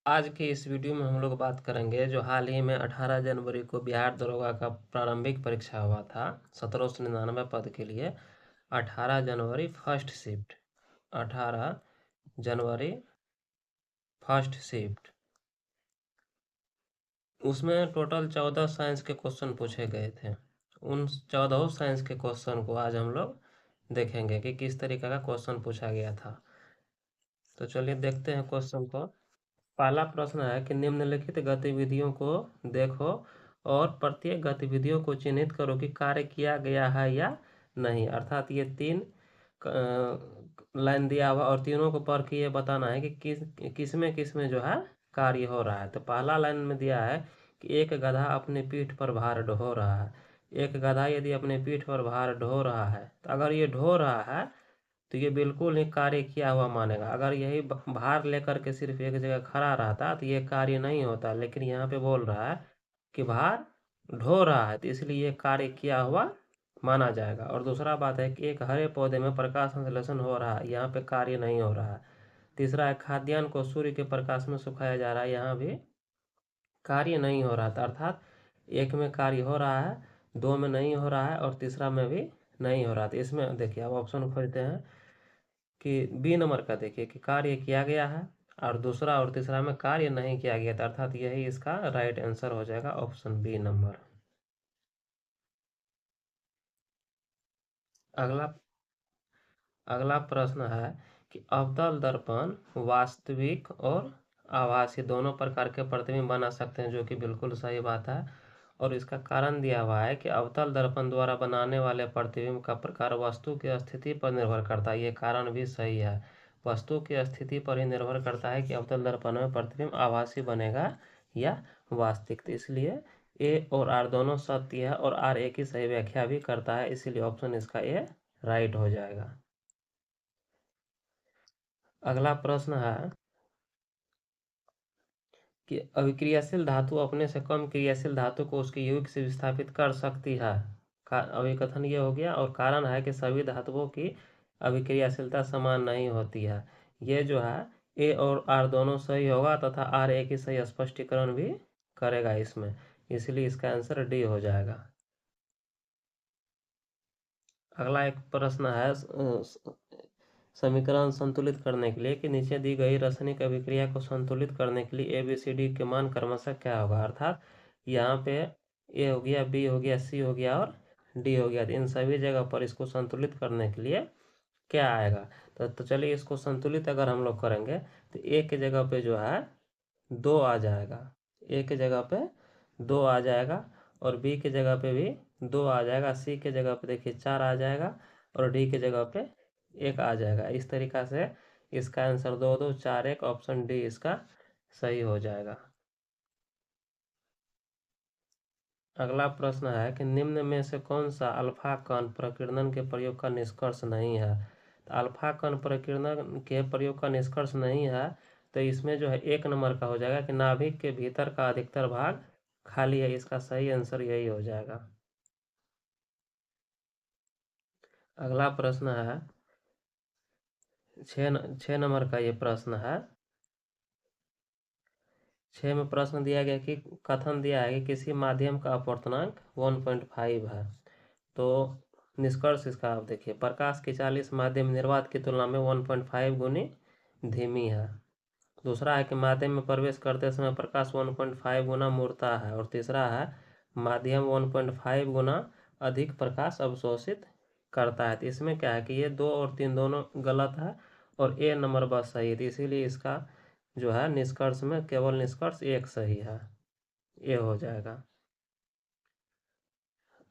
आज की इस वीडियो में हम लोग बात करेंगे जो हाल ही में 18 जनवरी को बिहार दरोगा का प्रारंभिक परीक्षा हुआ था 1799 पद के लिए। 18 जनवरी फर्स्ट शिफ्ट 18 जनवरी फर्स्ट शिफ्ट उसमें टोटल 14 साइंस के क्वेश्चन पूछे गए थे। उन 14 साइंस के क्वेश्चन को आज हम लोग देखेंगे कि किस तरीके का क्वेश्चन पूछा गया था। तो चलिए देखते हैं क्वेश्चन को। पहला प्रश्न है कि निम्नलिखित गतिविधियों को देखो और प्रत्येक गतिविधियों को चिन्हित करो कि कार्य किया गया है या नहीं। अर्थात ये तीन लाइन दिया हुआ और तीनों को पढ़ के ये बताना है कि किस में जो है कार्य हो रहा है। तो पहला लाइन में दिया है कि एक गधा अपने पीठ पर भार ढो रहा है। एक गधा यदि अपने पीठ पर भार ढो रहा है तो अगर ये ढो रहा है तो ये बिल्कुल ही कार्य किया हुआ मानेगा। अगर यही भार लेकर के सिर्फ एक जगह खड़ा रहता तो ये कार्य नहीं होता, लेकिन यहाँ पे बोल रहा है कि भार ढो रहा है तो इसलिए ये कार्य किया हुआ माना जाएगा। और दूसरा बात है कि एक हरे पौधे में प्रकाश संश्लेषण हो रहा है, यहाँ पे कार्य नहीं हो रहा है। तीसरा है खाद्यान्न को सूर्य के प्रकाश में सुखाया जा रहा है, यहाँ भी कार्य नहीं हो रहा था। अर्थात एक में कार्य हो रहा है, दो में नहीं हो रहा है और तीसरा में भी नहीं हो रहा था। इसमें देखिए अब ऑप्शन खोजते हैं कि बी नंबर का देखिए कि कार्य किया गया है और दूसरा और तीसरा में कार्य नहीं किया गया था, अर्थात यही इसका राइट आंसर हो जाएगा, ऑप्शन बी नंबर। अगला अगला प्रश्न है कि अवतल दर्पण वास्तविक और आभासी दोनों प्रकार के प्रतिबिंब बना सकते हैं, जो कि बिल्कुल सही बात है। और इसका कारण दिया हुआ है कि अवतल दर्पण द्वारा बनाने वाले प्रतिबिंब का प्रकार वस्तु की स्थिति पर निर्भर करता है। ये कारण भी सही है, वस्तु की स्थिति पर ही निर्भर करता है कि अवतल दर्पण में प्रतिबिंब आभासी बनेगा या वास्तविक। तो इसलिए ए और आर दोनों सत्य है और आर एक ही सही व्याख्या भी करता है, इसीलिए ऑप्शन इसका ए राइट हो जाएगा। अगला प्रश्न है कि अभिक्रियाशील धातु अपने से कम क्रियाशील धातु को उसके यौगिक से विस्थापित कर सकती है। अभिकथन ये हो गया और कारण है कि सभी धातुओं की अभिक्रियाशीलता समान नहीं होती है। ये जो है ए और आर दोनों सही होगा तथा आर एक ही सही स्पष्टीकरण भी करेगा इसमें, इसलिए इसका आंसर डी हो जाएगा। अगला एक प्रश्न है समीकरण संतुलित करने के लिए कि नीचे दी गई रासायनिक अभिक्रिया को संतुलित करने के लिए ए बी सी डी के मान क्रमशः क्या होगा। अर्थात यहाँ पे ए हो गया, बी हो गया, सी हो गया और डी हो गया। तो इन सभी जगह पर इसको संतुलित करने के लिए क्या आएगा। तो चलिए इसको संतुलित अगर हम लोग करेंगे तो ए के जगह पे जो है 2 आ जाएगा, ए के जगह पे 2 आ जाएगा और बी के जगह पे भी 2 आ जाएगा, सी के जगह पे देखिए 4 आ जाएगा और डी के जगह पे 1 आ जाएगा। इस तरीक़ा से इसका आंसर 2 2 4 1, ऑप्शन डी इसका सही हो जाएगा। अगला प्रश्न है कि निम्न में से कौन सा अल्फा कण प्रकीर्णन के प्रयोग का निष्कर्ष नहीं है। तो अल्फा कण प्रकीर्णन के प्रयोग का निष्कर्ष नहीं है तो इसमें जो है 1 नंबर का हो जाएगा कि नाभिक के भीतर का अधिकतर भाग खाली है। इसका सही आंसर यही हो जाएगा। अगला प्रश्न है 6 नंबर का ये प्रश्न है। 6 में प्रश्न दिया गया कि कथन दिया है कि किसी माध्यम का अपवर्तनांक 1.5 है। तो निष्कर्ष इसका आप देखिए, प्रकाश की 40 माध्यम निर्वात की तुलना में 1.5 गुनी धीमी है। दूसरा है कि माध्यम में प्रवेश करते समय प्रकाश 1.5 गुना मुड़ता है। और तीसरा है माध्यम 1.5 गुना अधिक प्रकाश अवशोषित करता है। तो इसमें क्या है कि ये 2 और 3 दोनों गलत है और ए नंबर बस सही है, तो इसीलिए इसका जो है निष्कर्ष में केवल निष्कर्ष एक सही है, ये हो जाएगा।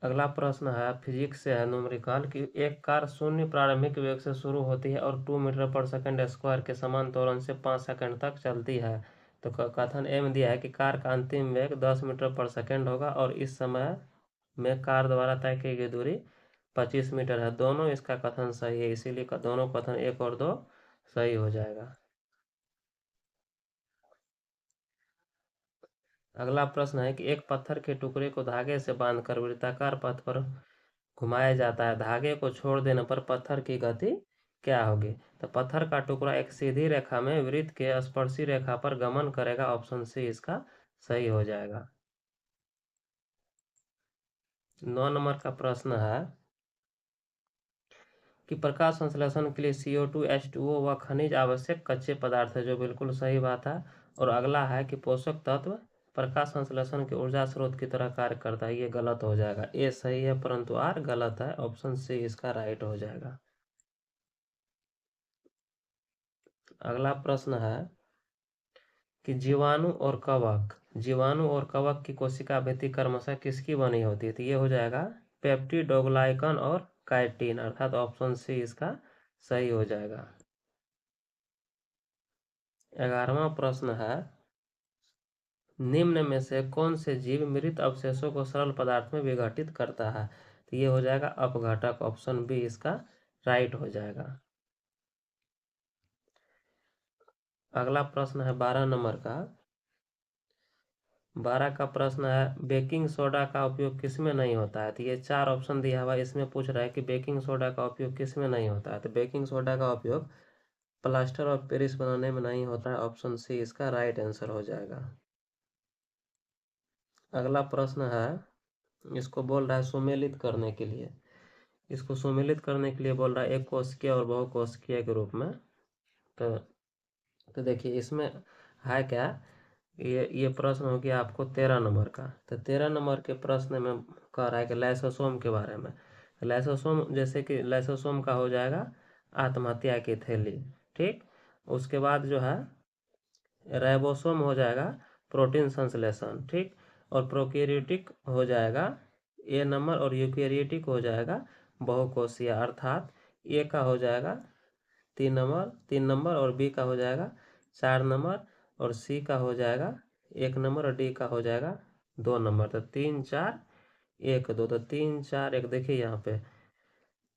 अगला प्रश्न है फिजिक्स से है, न्यूमेरिकल कि एक कार शून्य प्रारंभिक वेग से शुरू होती है और 2 मीटर पर सेकंड स्क्वायर के समान त्वरण से 5 सेकंड तक चलती है। तो कथन ए में दिया है कि कार का अंतिम वेग 10 मीटर पर सेकंड होगा और इस समय में कार द्वारा तय की गई दूरी 25 मीटर है। दोनों इसका कथन सही है, इसीलिए दोनों कथन 1 और 2 सही हो जाएगा। अगला प्रश्न है कि एक पत्थर के टुकड़े को धागे से बांधकर वृत्ताकार पथ पर घुमाया जाता है। धागे को छोड़ देने पर पत्थर की गति क्या होगी? तो पत्थर का टुकड़ा एक सीधी रेखा में वृत्त के स्पर्शी रेखा पर गमन करेगा। ऑप्शन सी इसका सही हो जाएगा। 9 नंबर का प्रश्न है कि प्रकाश संश्लेषण के लिए CO2 H2O व खनिज आवश्यक कच्चे पदार्थ है, जो बिल्कुल सही बात है। और अगला है कि पोषक तत्व प्रकाश संश्लेषण के ऊर्जा स्रोत की तरह कार्य करता है, ये गलत हो जाएगा। ए सही है परंतु आर गलत है। ऑप्शन सी इसका राइट हो जाएगा। अगला प्रश्न है कि जीवाणु और कवक की कोशिका भित्ति क्रमशः किसकी बनी होती है? तो ये हो जाएगा पेप्टिडोग्लाइकन और काइटिन, अर्थात ऑप्शन सी इसका सही हो जाएगा। 11वां प्रश्न है निम्न में से कौन से जीव मृत अवशेषों को सरल पदार्थ में विघटित करता है? तो ये हो जाएगा अपघटक। ऑप्शन बी इसका राइट हो जाएगा। अगला प्रश्न है 12 नंबर का। 12 का प्रश्न है बेकिंग सोडा का उपयोग किसमें नहीं होता है? तो ये 4 ऑप्शन दिया हुआ है, इसमें पूछ रहा है कि बेकिंग सोडा का उपयोग किसमें नहीं होता है? तो बेकिंग सोडा का उपयोग प्लास्टर ऑफ पेरिस बनाने में नहीं होता है। ऑप्शन सी इसका राइट आंसर हो जाएगा। अगला प्रश्न है, इसको बोल रहा है सुमेलित करने के लिए। इसको सुमेलित करने के लिए बोल रहा है एक कोशिकीय और बहुकोशिकीय के रूप में। तो देखिए इसमें है क्या, ये प्रश्न हो गया आपको 13 नंबर का। तो 13 नंबर के प्रश्न में कह रहा है कि लाइसोसोम के बारे में। लाइसोसोम जैसे कि लाइसोसोम का हो जाएगा आत्महत्या की थैली, ठीक। उसके बाद जो है राइबोसोम हो जाएगा प्रोटीन संश्लेषण, ठीक। और प्रोकैरियोटिक हो जाएगा ए नंबर, और यूकैरियोटिक हो जाएगा बहुकोषीय, अर्थात ए का हो जाएगा 3 नंबर और बी का हो जाएगा 4 नंबर और सी का हो जाएगा 1 नंबर और डी का हो जाएगा 2 नंबर। तो 3 4 1 2, तो 3 4 1, देखिए यहाँ पे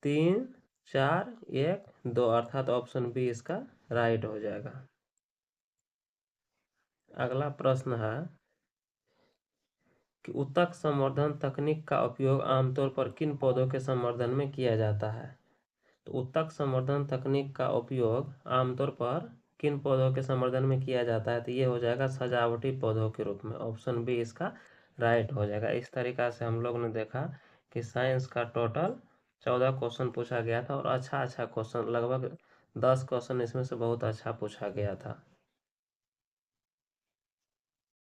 3 4 1 2, अर्थात ऑप्शन बी इसका राइट हो जाएगा। अगला प्रश्न है कि उत्तक संवर्धन तकनीक का उपयोग आमतौर पर किन पौधों के संवर्धन में किया जाता है? तो उत्तक संवर्धन तकनीक का उपयोग आमतौर पर किन पौधों के संवर्धन में किया जाता है? तो ये हो जाएगा सजावटी पौधों के रूप में। ऑप्शन बी इसका राइट हो जाएगा। इस तरीका से हम लोग ने देखा कि साइंस का टोटल 14 क्वेश्चन पूछा गया था, और अच्छा क्वेश्चन, लगभग 10 क्वेश्चन इसमें से बहुत अच्छा पूछा गया था।